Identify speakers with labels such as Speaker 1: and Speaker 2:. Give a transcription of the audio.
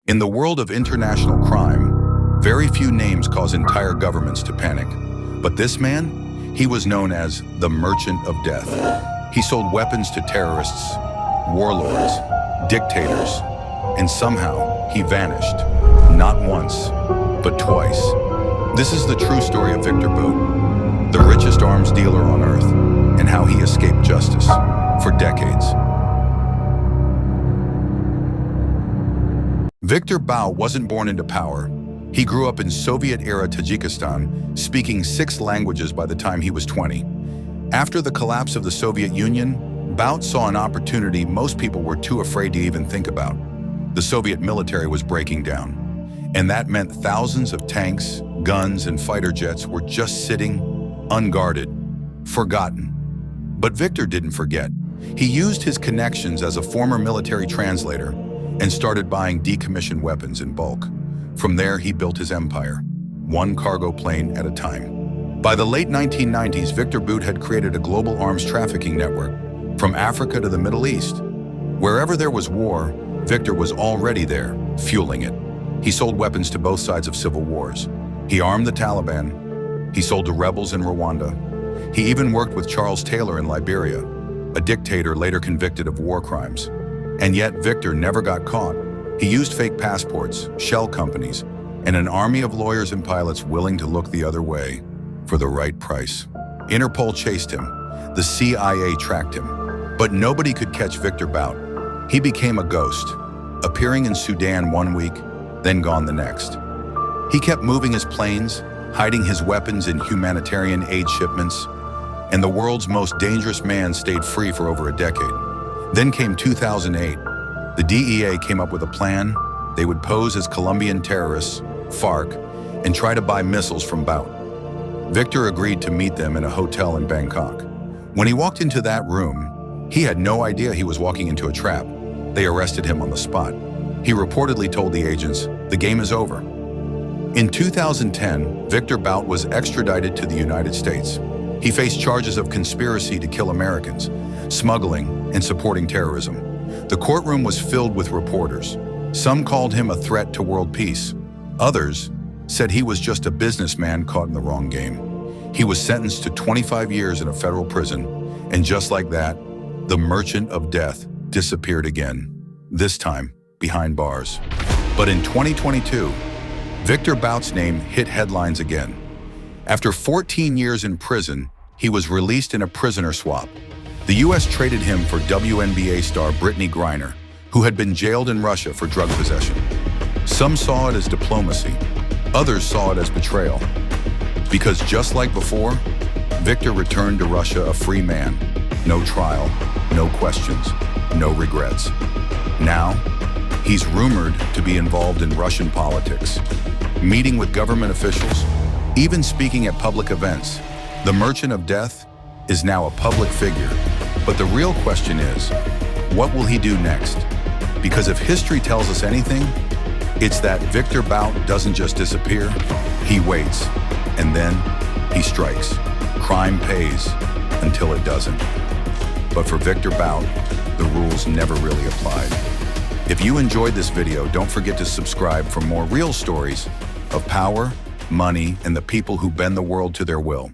Speaker 1: In the world of international crime, very few names cause entire governments to panic. But this man, he was known as the Merchant of Death. He sold weapons to terrorists, warlords, dictators, and somehow he vanished. Not once, but twice. This is the true story of Viktor Bout, the richest arms dealer on earth, and how he escaped justice for decades. Viktor Bout wasn't born into power. He grew up in Soviet-era Tajikistan, speaking 6 languages by the time he was 20. After the collapse of the Soviet Union, Bout saw an opportunity most people were too afraid to even think about. The Soviet military was breaking down, and that meant thousands of tanks, guns, and fighter jets were just sitting, unguarded, forgotten. But Viktor didn't forget. He used his connections as a former military translator and started buying decommissioned weapons in bulk. From there, he built his empire, one cargo plane at a time. By the late 1990s, Viktor Bout had created a global arms trafficking network, from Africa to the Middle East. Wherever there was war, Viktor was already there, fueling it. He sold weapons to both sides of civil wars. He armed the Taliban. He sold to rebels in Rwanda. He even worked with Charles Taylor in Liberia, a dictator later convicted of war crimes. And yet, Viktor never got caught. He used fake passports, shell companies, and an army of lawyers and pilots willing to look the other way for the right price. Interpol chased him. The CIA tracked him. But nobody could catch Viktor Bout. He became a ghost, appearing in Sudan one week, then gone the next. He kept moving his planes, hiding his weapons in humanitarian aid shipments, and the world's most dangerous man stayed free for over a decade. Then came 2008. The DEA came up with a plan. They would pose as Colombian terrorists, FARC, and try to buy missiles from Bout. Viktor agreed to meet them in a hotel in Bangkok. When he walked into that room, he had no idea he was walking into a trap. They arrested him on the spot. He reportedly told the agents, "The game is over." In 2010, Viktor Bout was extradited to the United States. He faced charges of conspiracy to kill Americans, smuggling, and supporting terrorism. The courtroom was filled with reporters. Some called him a threat to world peace. Others said he was just a businessman caught in the wrong game. He was sentenced to 25 years in a federal prison, and just like that, the Merchant of Death disappeared again, this time behind bars. But in 2022, Viktor Bout's name hit headlines again. After 14 years in prison, he was released in a prisoner swap. The US traded him for WNBA star Brittany Griner, who had been jailed in Russia for drug possession. Some saw it as diplomacy, others saw it as betrayal. Because just like before, Viktor returned to Russia a free man. No trial, no questions, no regrets. Now, he's rumored to be involved in Russian politics, meeting with government officials, even speaking at public events. The Merchant of Death is now a public figure. But the real question is, what will he do next? Because if history tells us anything, it's that Viktor Bout doesn't just disappear, he waits, and then he strikes. Crime pays until it doesn't. But for Viktor Bout, the rules never really applied. If you enjoyed this video, don't forget to subscribe for more real stories of power, money, and the people who bend the world to their will.